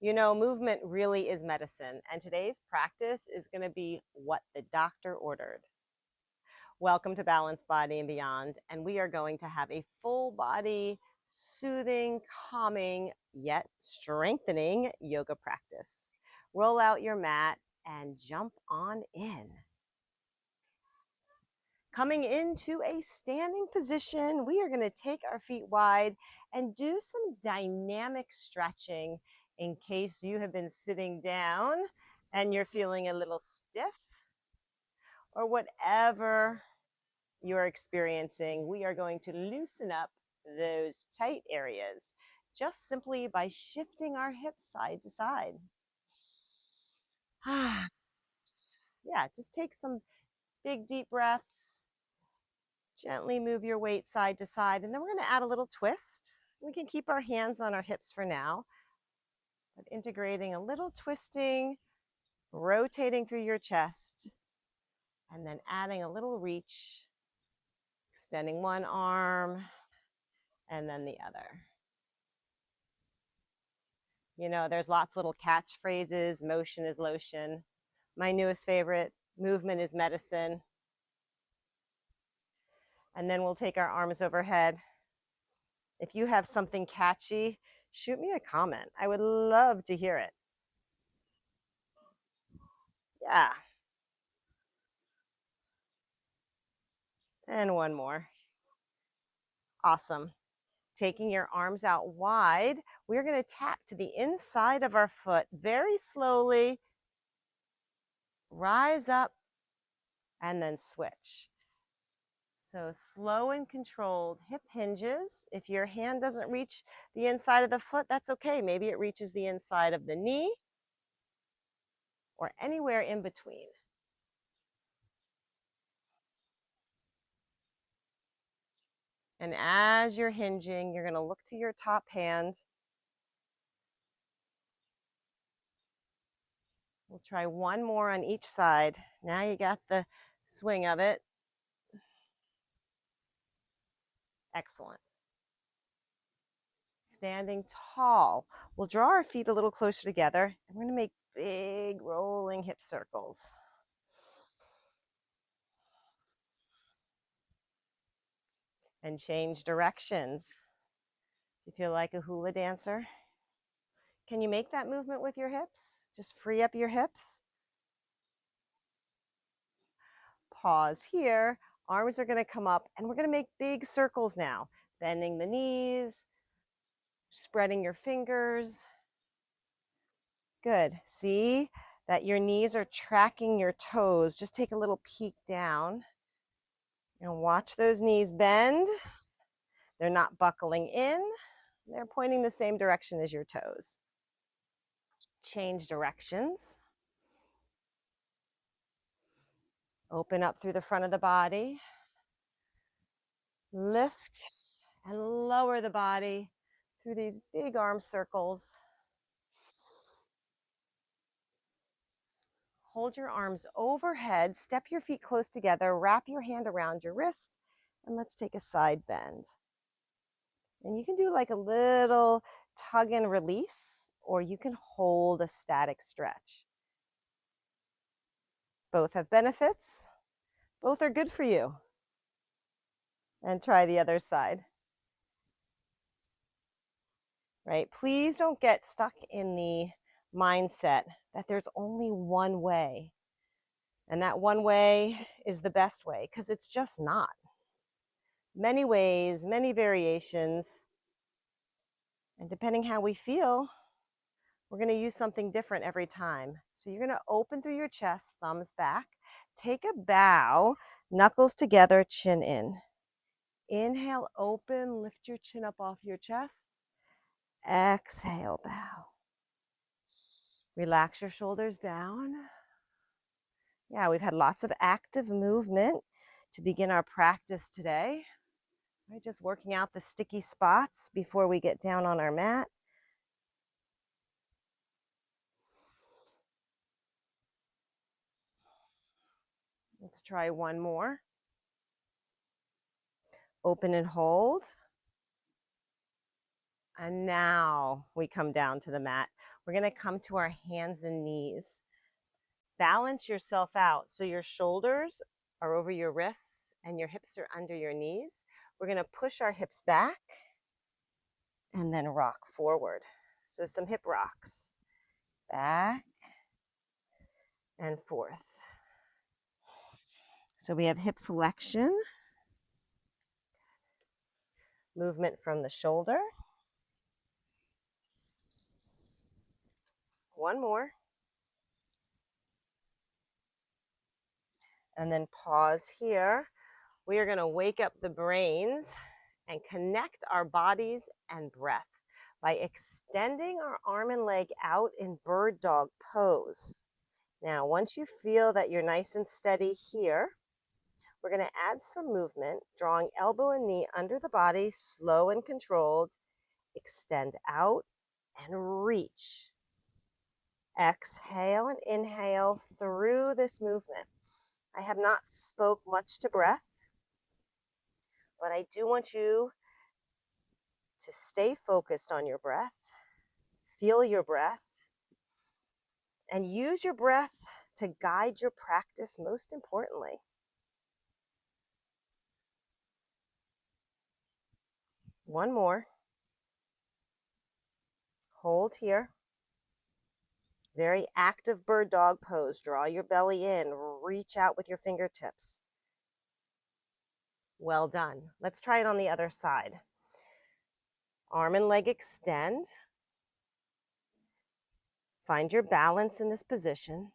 You know, movement really is medicine, and today's practice is going to be what the doctor ordered. Welcome to Balanced Body and Beyond, and we are going to have a full body, soothing, calming, yet strengthening yoga practice. Roll out your mat and jump on in. Coming into a standing position, we are going to take our feet wide and do some dynamic stretching in case you have been sitting down and you're feeling a little stiff or whatever you're experiencing. We are going to loosen up those tight areas just simply by shifting our hips side to side. Yeah, just take some big deep breaths. Gently move your weight side to side, and then we're going to add a little twist. We can keep our hands on our hips for now, but integrating a little twisting, rotating through your chest, and then adding a little reach, extending one arm and then the other. You know, there's lots of little catchphrases. Motion is lotion. My newest favorite, movement is medicine. And then we'll take our arms overhead. If you have something catchy, shoot me a comment. I would love to hear it. Yeah. And one more. Awesome. Taking your arms out wide, we're going to tap to the inside of our foot very slowly. Rise up and then switch. So slow and controlled hip hinges. If your hand doesn't reach the inside of the foot, that's okay. Maybe it reaches the inside of the knee or anywhere in between. And as you're hinging, you're going to look to your top hand. We'll try one more on each side. Now you got the swing of it. Excellent. Standing tall. We'll draw our feet a little closer together, and we're going to make big rolling hip circles. And change directions. Do you feel like a hula dancer? Can you make that movement with your hips? Just free up your hips. Pause here. Arms are going to come up, and we're going to make big circles now. Bending the knees, spreading your fingers. Good. See that your knees are tracking your toes. Just take a little peek down and watch those knees bend. They're not buckling in. They're pointing the same direction as your toes. Change directions. Open up through the front of the body. Lift and lower the body through these big arm circles. Hold your arms overhead, step your feet close together, wrap your hand around your wrist, and let's take a side bend. And you can do like a little tug and release, or you can hold a static stretch. Both have benefits. Both are good for you. And try the other side. Right? Please don't get stuck in the mindset that there's only one way. And that one way is the best way, because it's just not. Many ways, many variations. And depending how we feel, we're going to use something different every time. So you're going to open through your chest, thumbs back. Take a bow, knuckles together, chin in. Inhale, open, lift your chin up off your chest. Exhale, bow. Relax your shoulders down. Yeah, we've had lots of active movement to begin our practice today. Right, just working out the sticky spots before we get down on our mat. Let's try one more. Open and hold. And now we come down to the mat. We're going to come to our hands and knees. Balance yourself out so your shoulders are over your wrists and your hips are under your knees. We're going to push our hips back and then rock forward. So some hip rocks. Back and forth. So we have hip flexion. Movement from the shoulder. One more. And then pause here. We are going to wake up the brains and connect our bodies and breath by extending our arm and leg out in bird dog pose. Now, once you feel that you're nice and steady here, we're going to add some movement, drawing elbow and knee under the body, slow and controlled. Extend out and reach. Exhale and inhale through this movement. I have not spoke much to breath, but I do want you to stay focused on your breath, feel your breath, and use your breath to guide your practice most importantly. One more. Hold here. Very active bird dog pose. Draw your belly in. Reach out with your fingertips. Well done. Let's try it on the other side. Arm and leg extend. Find your balance in this position.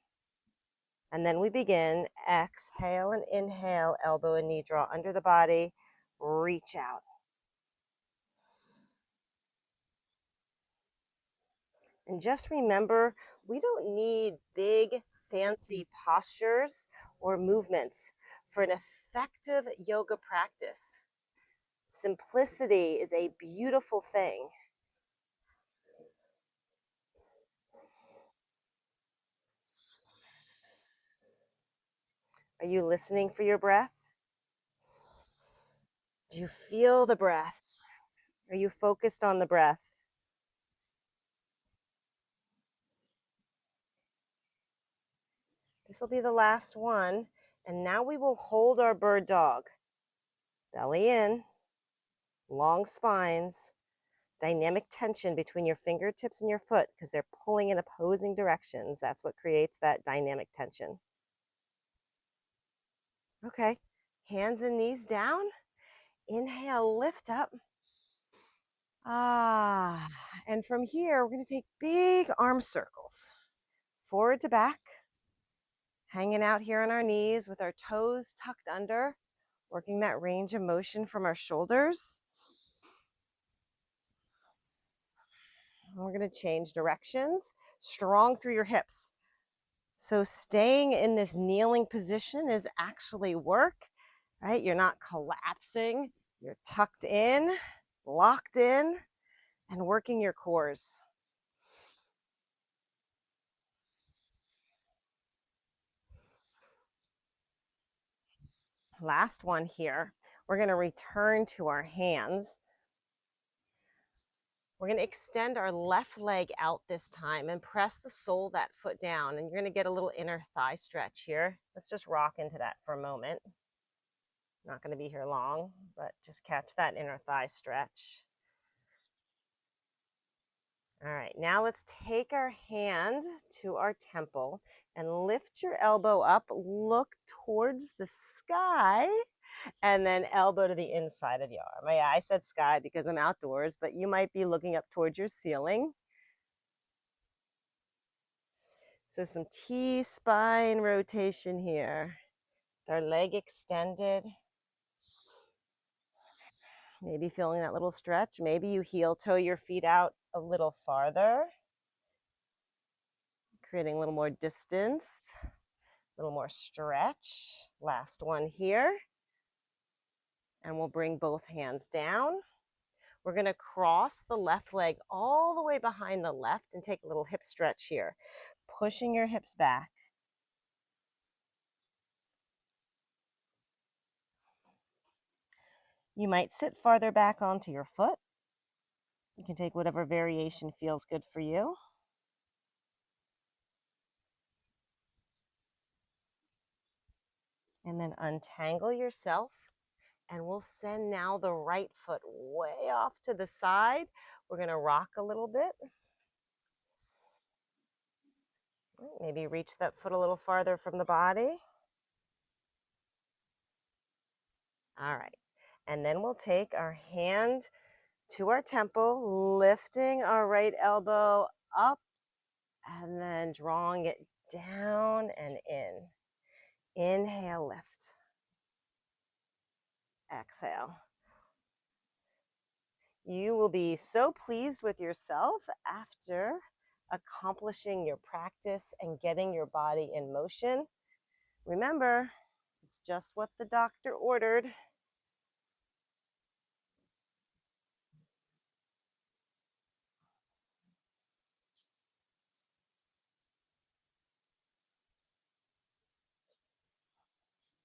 And then we begin. Exhale and inhale. Elbow and knee draw under the body. Reach out. And just remember, we don't need big, fancy postures or movements for an effective yoga practice. Simplicity is a beautiful thing. Are you listening for your breath? Do you feel the breath? Are you focused on the breath? This will be the last one. And now we will hold our bird dog. Belly in, long spines, dynamic tension between your fingertips and your foot because they're pulling in opposing directions. That's what creates that dynamic tension. Okay, hands and knees down. Inhale, lift up. And from here, we're going to take big arm circles. Forward to back, hanging out here on our knees with our toes tucked under, working that range of motion from our shoulders. And we're going to change directions, strong through your hips. So staying in this kneeling position is actually work, right? You're not collapsing, you're tucked in, locked in, and working your cores. Last one here. We're going to return to our hands. We're going to extend our left leg out this time and press the sole of that foot down. And you're going to get a little inner thigh stretch here. Let's just rock into that for a moment. Not going to be here long, but just catch that inner thigh stretch. All right, now let's take our hand to our temple and lift your elbow up, look towards the sky, and then elbow to the inside of the arm. Yeah, I said sky because I'm outdoors, but you might be looking up towards your ceiling. So some T-spine rotation here. With our leg extended. Maybe feeling that little stretch. Maybe you heel toe your feet out a little farther. Creating a little more distance, a little more stretch. Last one here. And we'll bring both hands down. We're going to cross the left leg all the way behind the left and take a little hip stretch here. Pushing your hips back. You might sit farther back onto your foot. You can take whatever variation feels good for you. And then untangle yourself. And we'll send now the right foot way off to the side. We're going to rock a little bit. Maybe reach that foot a little farther from the body. All right. And then we'll take our hand to our temple, lifting our right elbow up and then drawing it down and in. Inhale, lift. Exhale. You will be so pleased with yourself after accomplishing your practice and getting your body in motion. Remember, it's just what the doctor ordered.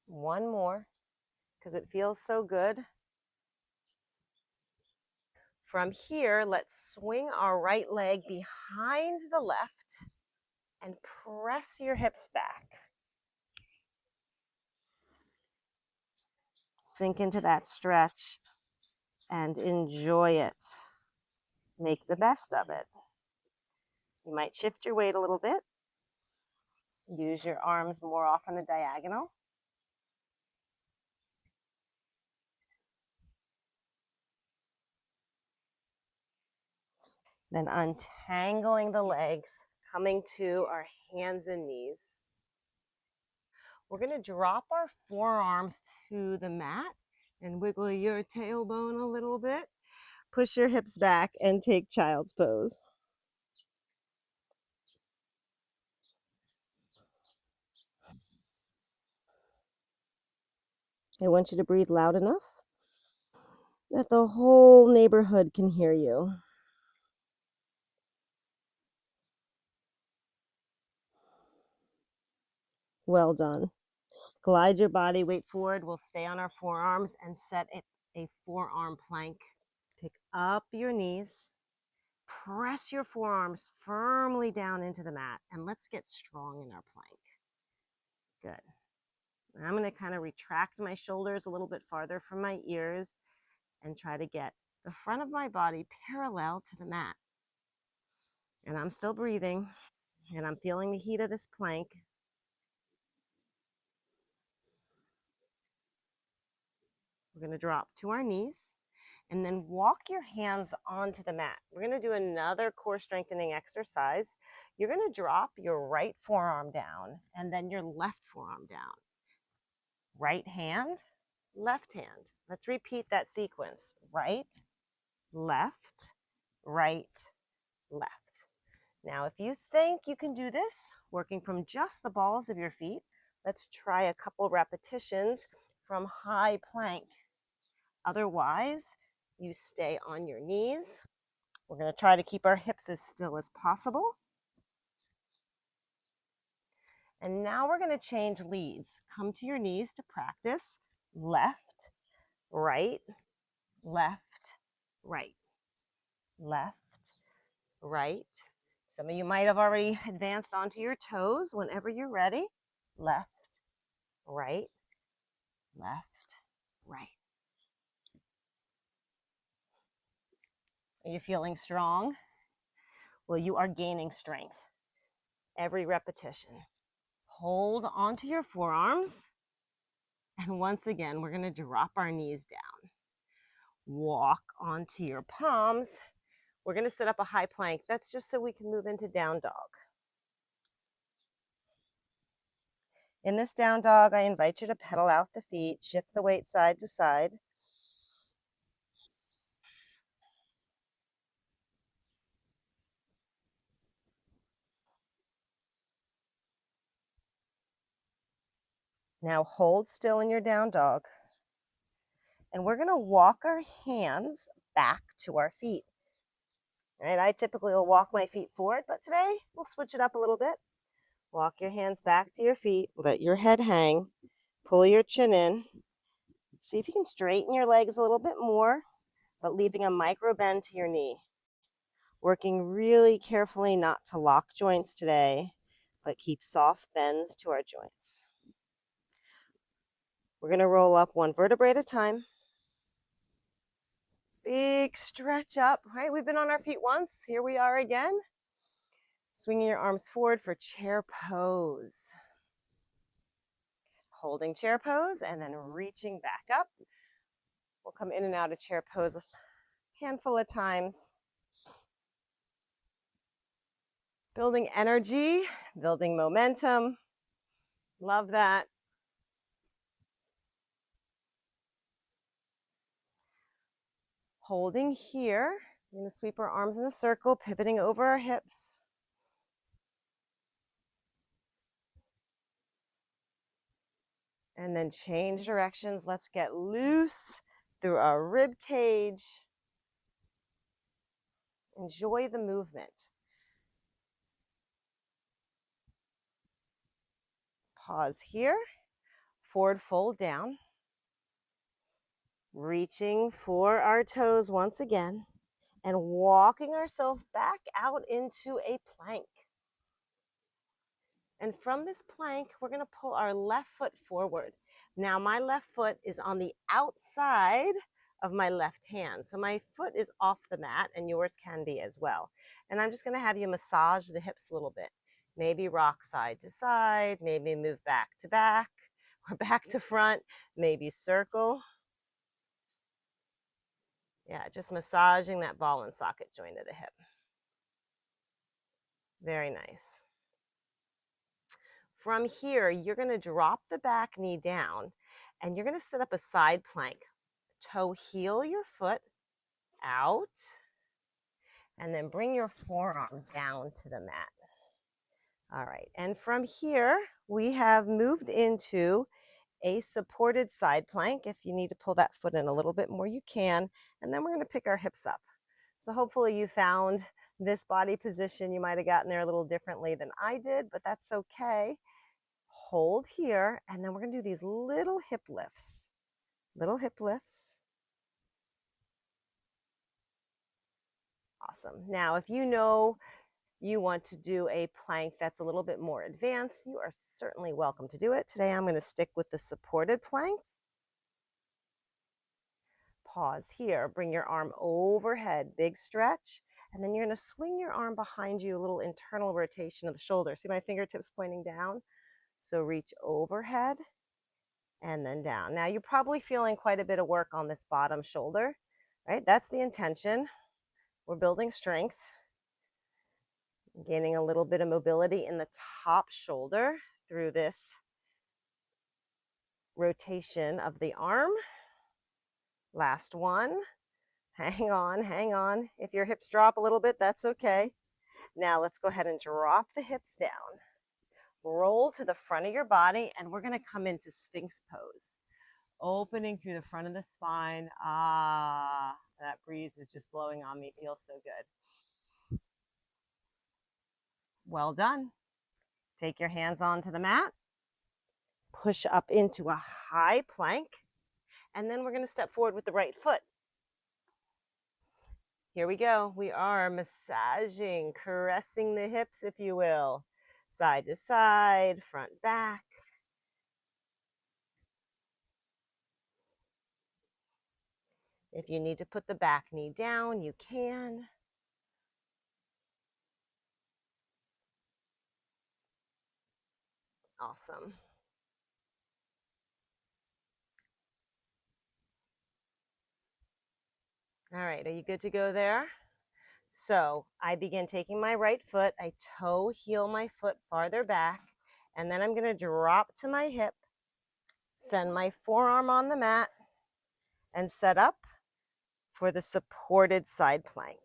One more, because it feels so good. From here, let's swing our right leg behind the left and press your hips back. Sink into that stretch and enjoy it. Make the best of it. You might shift your weight a little bit. Use your arms more off on the diagonal. Then untangling the legs, coming to our hands and knees. We're going to drop our forearms to the mat and wiggle your tailbone a little bit. Push your hips back and take child's pose. I want you to breathe loud enough that the whole neighborhood can hear you. Well done. Glide your body weight forward. We'll stay on our forearms and set a forearm plank. Pick up your knees. Press your forearms firmly down into the mat, and let's get strong in our plank. Good. I'm going to kind of retract my shoulders a little bit farther from my ears and try to get the front of my body parallel to the mat. And I'm still breathing, and I'm feeling the heat of this plank. We're going to drop to our knees and then walk your hands onto the mat. We're going to do another core strengthening exercise. You're going to drop your right forearm down and then your left forearm down. Right hand, left hand. Let's repeat that sequence. Right, left, right, left. Now, if you think you can do this, working from just the balls of your feet, let's try a couple repetitions from high plank. Otherwise, you stay on your knees. We're going to try to keep our hips as still as possible. And now we're going to change leads. Come to your knees to practice. Left, right, left, right, left, right. Some of you might have already advanced onto your toes whenever you're ready. Left, right, left, right. Are you feeling strong? Well, you are gaining strength every repetition. Hold onto your forearms. And once again, we're going to drop our knees down. Walk onto your palms. We're going to set up a high plank. That's just so we can move into down dog. In this down dog, I invite you to pedal out the feet, shift the weight side to side. Now hold still in your down dog. And we're going to walk our hands back to our feet. All right, I typically will walk my feet forward, but today we'll switch it up a little bit. Walk your hands back to your feet. Let your head hang. Pull your chin in. See if you can straighten your legs a little bit more, but leaving a micro bend to your knee. Working really carefully not to lock joints today, but keep soft bends to our joints. We're going to roll up one vertebrae at a time. Big stretch up, right? We've been on our feet once. Here we are again. Swinging your arms forward for chair pose. Holding chair pose and then reaching back up. We'll come in and out of chair pose a handful of times. Building energy, building momentum. Love that. Holding here. We're going to sweep our arms in a circle, pivoting over our hips. And then change directions. Let's get loose through our rib cage. Enjoy the movement. Pause here. Forward fold down. Reaching for our toes once again. And walking ourselves back out into a plank. And from this plank, we're going to pull our left foot forward. Now, my left foot is on the outside of my left hand. So my foot is off the mat, and yours can be as well. And I'm just going to have you massage the hips a little bit. Maybe rock side to side, maybe move back to back, or back to front, maybe circle. Yeah, just massaging that ball and socket joint of the hip. Very nice. From here, you're going to drop the back knee down and you're going to set up a side plank. Toe heel your foot out and then bring your forearm down to the mat. All right, and from here, we have moved into a supported side plank. If you need to pull that foot in a little bit more, you can. And then we're going to pick our hips up. So hopefully you found this body position. You might have gotten there a little differently than I did, but that's okay. Hold here, and then we're going to do these little hip lifts. Little hip lifts. Awesome. Now, if you know you want to do a plank that's a little bit more advanced, you are certainly welcome to do it. Today, I'm going to stick with the supported plank. Pause here. Bring your arm overhead, big stretch, and then you're going to swing your arm behind you, a little internal rotation of the shoulder. See my fingertips pointing down? So reach overhead and then down. Now you're probably feeling quite a bit of work on this bottom shoulder, right? That's the intention. We're building strength, gaining a little bit of mobility in the top shoulder through this rotation of the arm. Last one. Hang on, hang on. If your hips drop a little bit, that's okay. Now let's go ahead and drop the hips down. Roll to the front of your body, and we're going to come into Sphinx pose. Opening through the front of the spine. Ah, that breeze is just blowing on me. Feels so good. Well done. Take your hands onto the mat. Push up into a high plank. And then we're going to step forward with the right foot. Here we go. We are massaging, caressing the hips, if you will. Side to side, front, back. If you need to put the back knee down, you can. Awesome. All right, are you good to go there? So I begin taking my right foot, I toe heel my foot farther back, and then I'm going to drop to my hip, send my forearm on the mat, and set up for the supported side plank.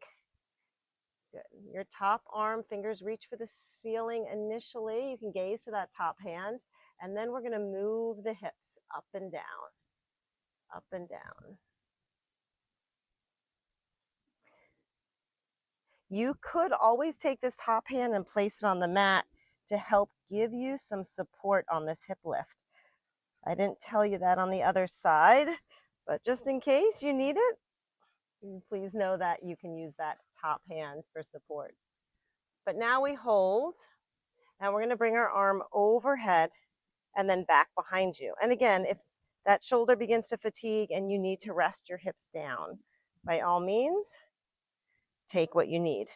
Good. Your top arm, fingers reach for the ceiling initially. You can gaze to that top hand, and then we're going to move the hips up and down, up and down. You could always take this top hand and place it on the mat to help give you some support on this hip lift. I didn't tell you that on the other side, but just in case you need it, Please know that you can use that top hand for support. But now we hold. Now we're going to bring our arm overhead and then back behind you. And again, if that shoulder begins to fatigue and you need to rest your hips down, by all means, take what you need.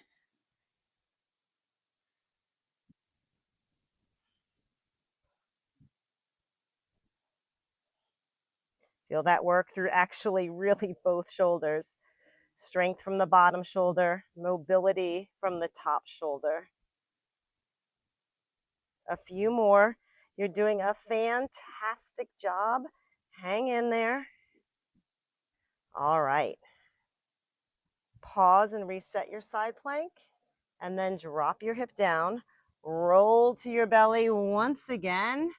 Feel that work through actually really both shoulders. Strength from the bottom shoulder, mobility from the top shoulder. A few more. You're doing a fantastic job. Hang in there. All right. Pause and reset your side plank, and then drop your hip down. Roll to your belly once again.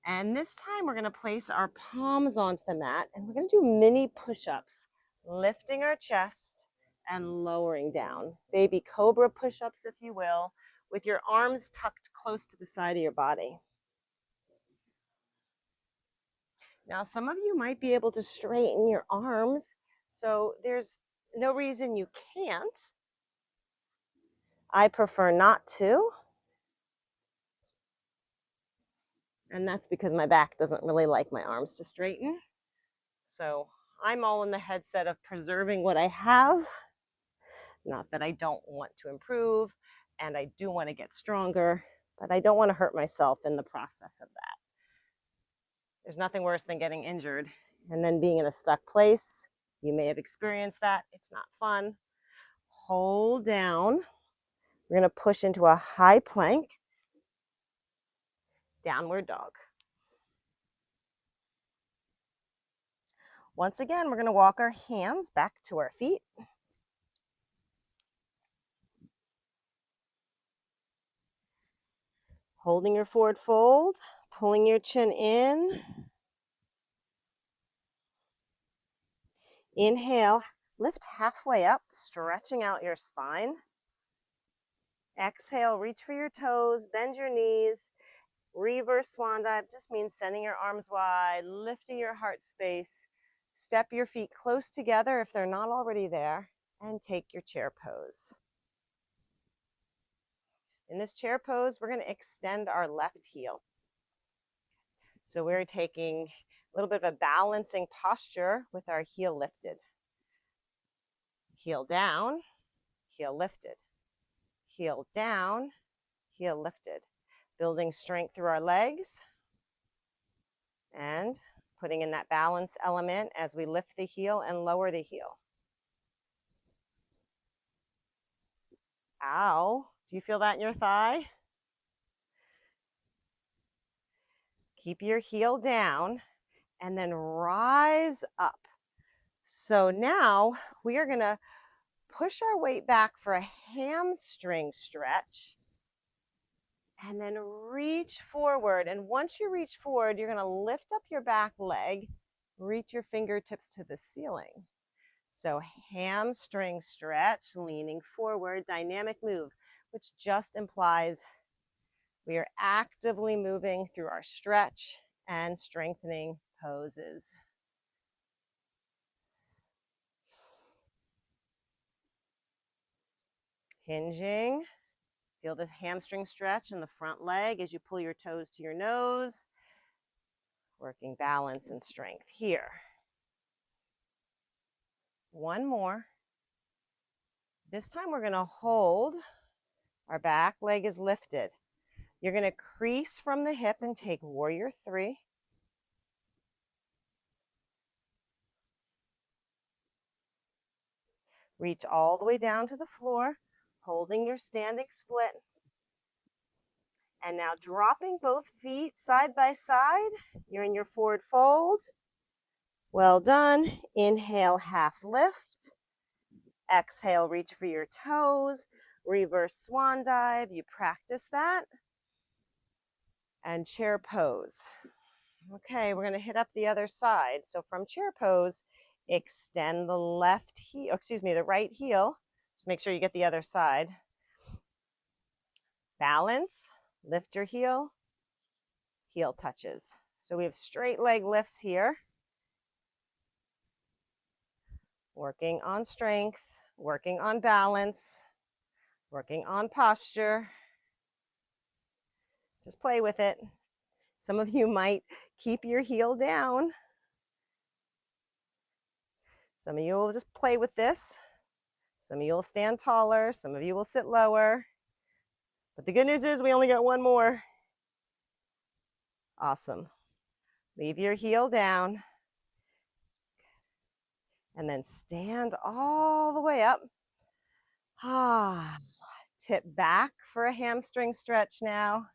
And this time we're going to place our palms onto the mat, and we're going to do mini push-ups, lifting our chest and lowering down. Baby cobra push-ups, if you will, with your arms tucked close to the side of your body. Now, some of you might be able to straighten your arms, so there's no reason you can't. I prefer not to. And that's because my back doesn't really like my arms to straighten. So I'm all in the headset of preserving what I have. Not that I don't want to improve, and I do want to get stronger, but I don't want to hurt myself in the process of that. There's nothing worse than getting injured and then being in a stuck place. You may have experienced that. It's not fun. Hold down. We're going to push into a high plank. Downward dog. Once again, we're going to walk our hands back to our feet. Holding your forward fold, pulling your chin in. Inhale, lift halfway up, stretching out your spine. Exhale, reach for your toes, bend your knees. Reverse swan dive just means sending your arms wide, lifting your heart space. Step your feet close together if they're not already there, and take your chair pose. In this chair pose, we're going to extend our left heel. So we're taking a little bit of a balancing posture with our heel lifted. Heel down, heel lifted. Heel down, heel lifted. Building strength through our legs and putting in that balance element as we lift the heel and lower the heel. Ow, do you feel that in your thigh? Keep your heel down and then rise up. So now we are going to push our weight back for a hamstring stretch and then reach forward. And once you reach forward, you're going to lift up your back leg, reach your fingertips to the ceiling. So hamstring stretch, leaning forward, dynamic move, which just implies we are actively moving through our stretch and strengthening poses. Hinging. Feel the hamstring stretch in the front leg as you pull your toes to your nose. Working balance and strength here. One more. This time we're going to hold. Our back leg is lifted. You're going to crease from the hip and take warrior 3. Reach all the way down to the floor, holding your standing split. And now dropping both feet side by side. You're in your forward fold. Well done. Inhale, half lift. Exhale, reach for your toes. Reverse swan dive. You practice that. And chair pose. Okay, we're going to hit up the other side. So from chair pose, extend the the right heel. Just make sure you get the other side. Balance, lift your heel touches. So we have straight leg lifts here. Working on strength, working on balance, working on posture. Just play with it. Some of you might keep your heel down. Some of you will just play with this. Some of you will stand taller. Some of you will sit lower. But the good news is we only got one more. Awesome. Leave your heel down. And then stand all the way up. Ah, tip back for a hamstring stretch now.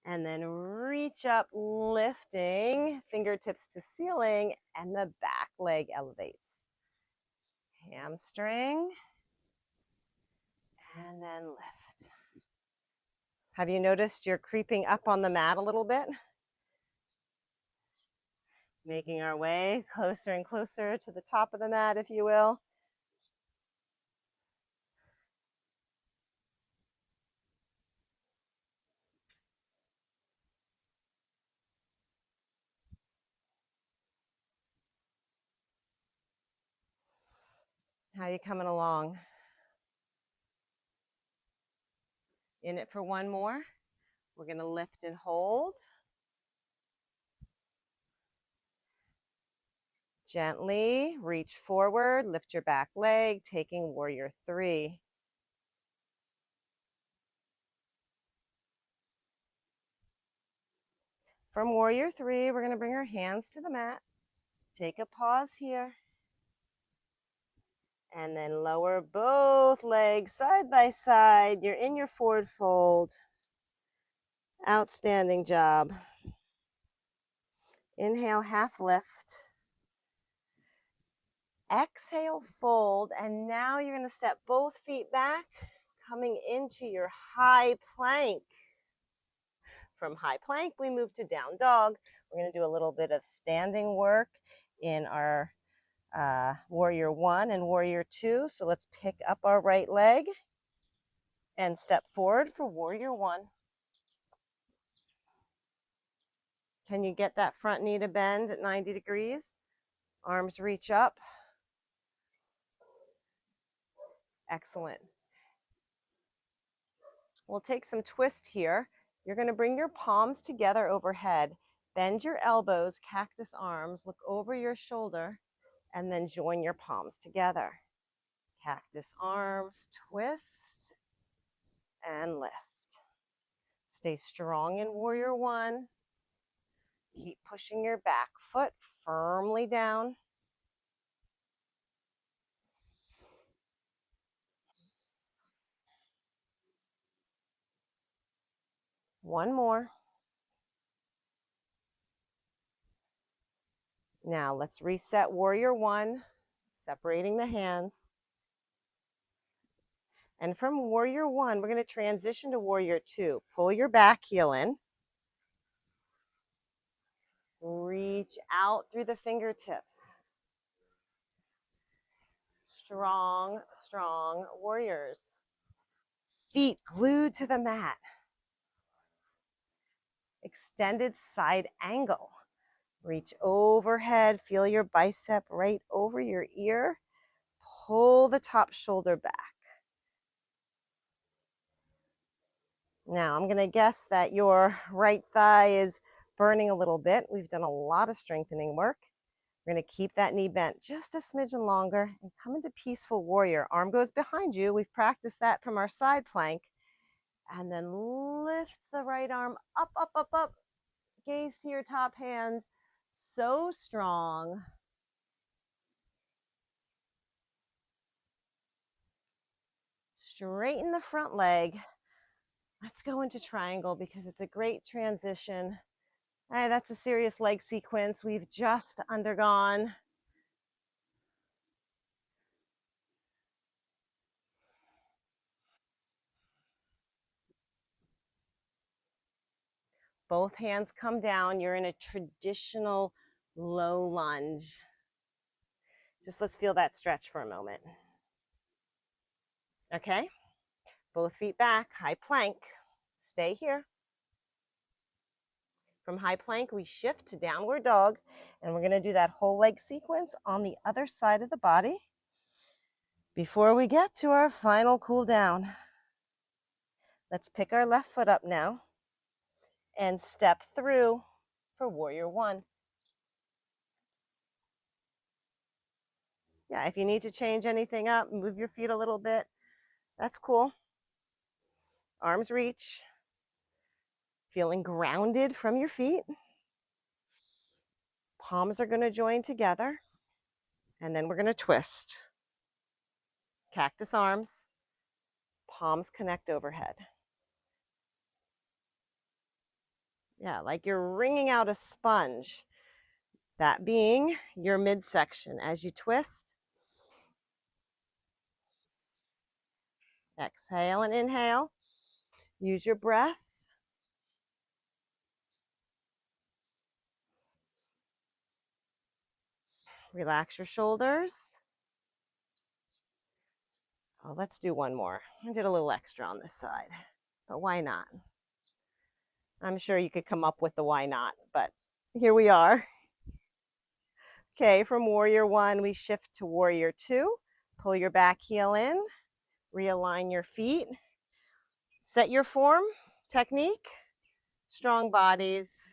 And then reach up, lifting fingertips to ceiling, and the back leg elevates. Hamstring, and then lift. Have you noticed you're creeping up on the mat a little bit? Making our way closer and closer to the top of the mat, if you will. How are you coming along? In it for one more. We're going to lift and hold. Gently reach forward, lift your back leg, taking warrior 3. From warrior 3, we're going to bring our hands to the mat. Take a pause here. And then lower both legs side by side. You're in your forward fold. Outstanding job. Inhale, half lift. Exhale, fold. And now you're going to step both feet back, coming into your high plank. From high plank, we move to down dog. We're going to do a little bit of standing work in our warrior 1 and warrior 2. So let's pick up our right leg and step forward for warrior 1. Can you get that front knee to bend at 90 degrees? Arms reach up. Excellent. We'll take some twist here. You're going to bring your palms together overhead. Bend your elbows, cactus arms, look over your shoulder, and then join your palms together. Cactus arms, twist, and lift. Stay strong in warrior 1. Keep pushing your back foot firmly down. One more. Now let's reset warrior 1, separating the hands. And from warrior 1, we're going to transition to warrior 2. Pull your back heel in. Reach out through the fingertips. Strong, strong warriors. Feet glued to the mat. Extended side angle. Reach overhead. Feel your bicep right over your ear. Pull the top shoulder back. Now, I'm going to guess that your right thigh is burning a little bit. We've done a lot of strengthening work. We're going to keep that knee bent just a smidgen longer and come into peaceful warrior. Arm goes behind you. We've practiced that from our side plank. And then lift the right arm up, up, up, up. Gaze to your top hand. So strong. Straighten the front leg. Let's go into triangle because it's a great transition. That's a serious leg sequence we've just undergone. Both hands come down. You're in a traditional low lunge. Just let's feel that stretch for a moment. Okay, both feet back, high plank. Stay here. From high plank, we shift to downward dog, and we're going to do that whole leg sequence on the other side of the body before we get to our final cool down. Let's pick our left foot up now and step through for warrior one. Yeah, if you need to change anything up, move your feet a little bit, that's cool. Arms reach, feeling grounded from your feet. Palms are going to join together, and then we're going to twist. Cactus arms, palms connect overhead. Yeah, like you're wringing out a sponge. That being your midsection. As you twist, exhale and inhale. Use your breath. Relax your shoulders. Oh, let's do one more. I did a little extra on this side, but why not? I'm sure you could come up with the why not, but here we are. Okay, from warrior one, we shift to warrior two. Pull your back heel in, realign your feet, set your form, technique, strong bodies.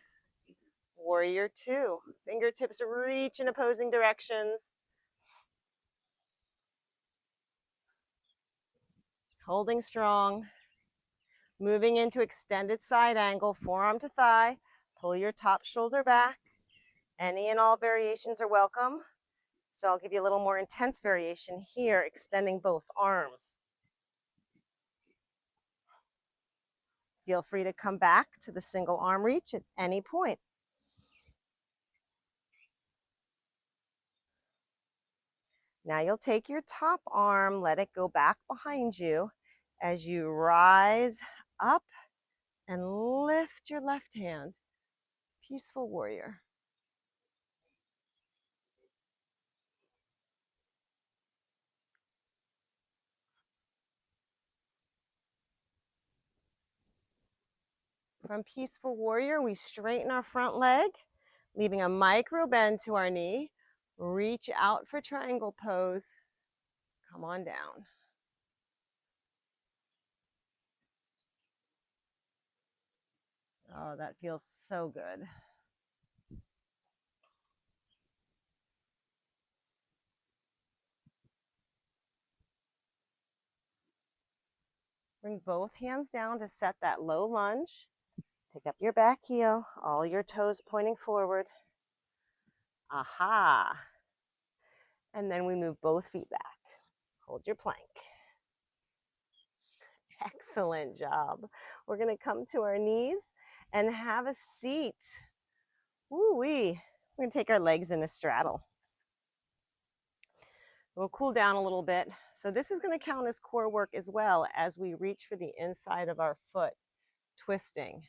Warrior two, fingertips reach in opposing directions. Holding strong. Moving into extended side angle, forearm to thigh. Pull your top shoulder back. Any and all variations are welcome. So I'll give you a little more intense variation here, extending both arms. Feel free to come back to the single arm reach at any point. Now you'll take your top arm, let it go back behind you as you rise up and lift your left hand. Peaceful warrior. From peaceful warrior, we straighten our front leg, leaving a micro bend to our knee. Reach out for triangle pose. Come on down. Oh, that feels so good. Bring both hands down to set that low lunge. Pick up your back heel, all your toes pointing forward. Aha. And then we move both feet back. Hold your plank. Excellent job. We're going to come to our knees and have a seat. Woo-wee. We're going to take our legs in a straddle. We'll cool down a little bit. So this is going to count as core work as well as we reach for the inside of our foot, twisting.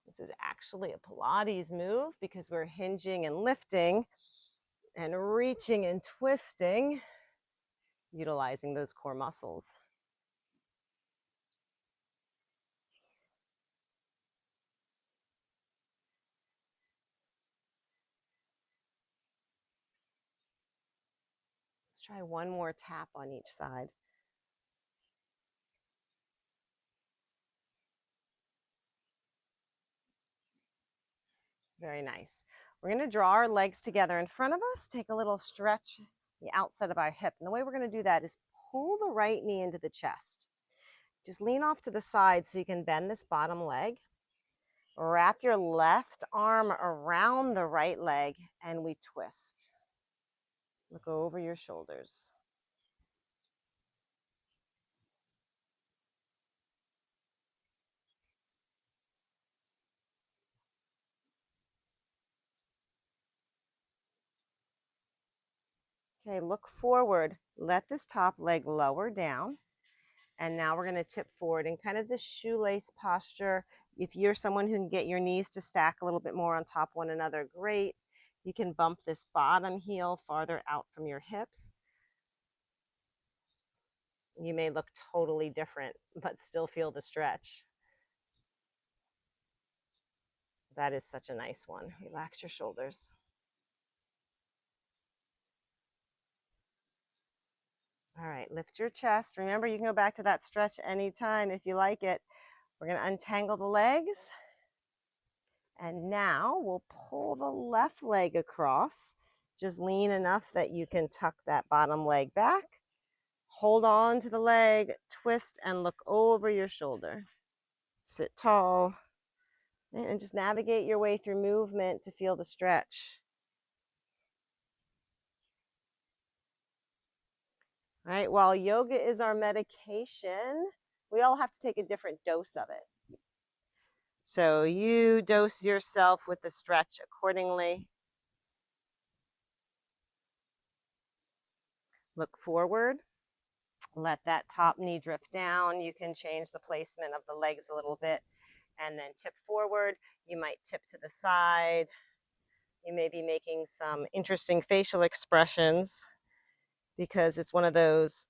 This is actually a Pilates move because we're hinging and lifting and reaching and twisting, utilizing those core muscles. Let's try one more tap on each side. Very nice. We're going to draw our legs together in front of us, take a little stretch the outside of our hip. And the way we're going to do that is pull the right knee into the chest. Just lean off to the side so you can bend this bottom leg. Wrap your left arm around the right leg and we twist. Look over your shoulders. Okay, look forward. Let this top leg lower down. And now we're going to tip forward in kind of this shoelace posture. If you're someone who can get your knees to stack a little bit more on top of one another, great. You can bump this bottom heel farther out from your hips. You may look totally different, but still feel the stretch. That is such a nice one. Relax your shoulders. All right, lift your chest. Remember, you can go back to that stretch anytime if you like it. We're going to untangle the legs. And now we'll pull the left leg across. Just lean enough that you can tuck that bottom leg back. Hold on to the leg, twist, and look over your shoulder. Sit tall, and just navigate your way through movement to feel the stretch. All right, while yoga is our medication, we all have to take a different dose of it. So you dose yourself with the stretch accordingly. Look forward. Let that top knee drift down. You can change the placement of the legs a little bit and then tip forward. You might tip to the side. You may be making some interesting facial expressions because it's one of those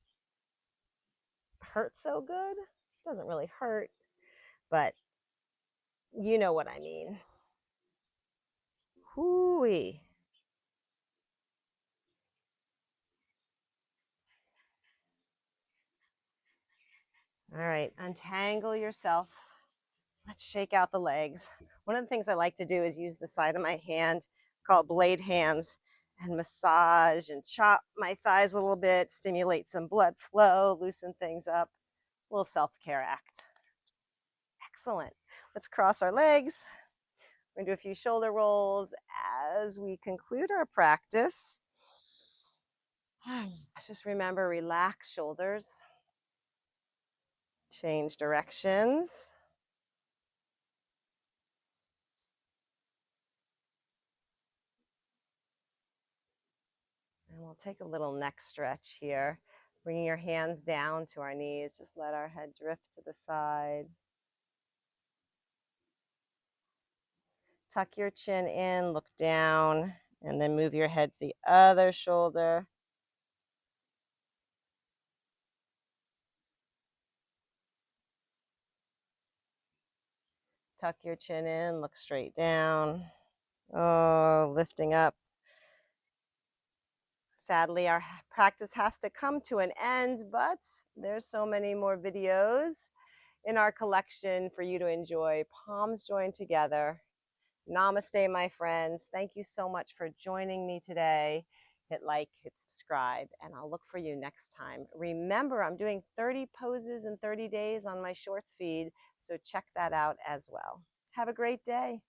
hurt so good. Doesn't really hurt, but you know what I mean. Hoo-wee. All right, untangle yourself. Let's shake out the legs. One of the things I like to do is use the side of my hand, called blade hands, and massage and chop my thighs a little bit, stimulate some blood flow, loosen things up. A little self-care act. Excellent. Let's cross our legs. We're gonna do a few shoulder rolls as we conclude our practice. Just remember, relax shoulders. Change directions. And we'll take a little neck stretch here. Bringing your hands down to our knees. Just let our head drift to the side. Tuck your chin in, look down, and then move your head to the other shoulder. Tuck your chin in, look straight down. Oh, lifting up. Sadly, our practice has to come to an end, but there's so many more videos in our collection for you to enjoy. Palms joined together. Namaste, my friends. Thank you so much for joining me today. Hit like, hit subscribe, and I'll look for you next time. Remember, I'm doing 30 poses in 30 days on my shorts feed, so check that out as well. Have a great day.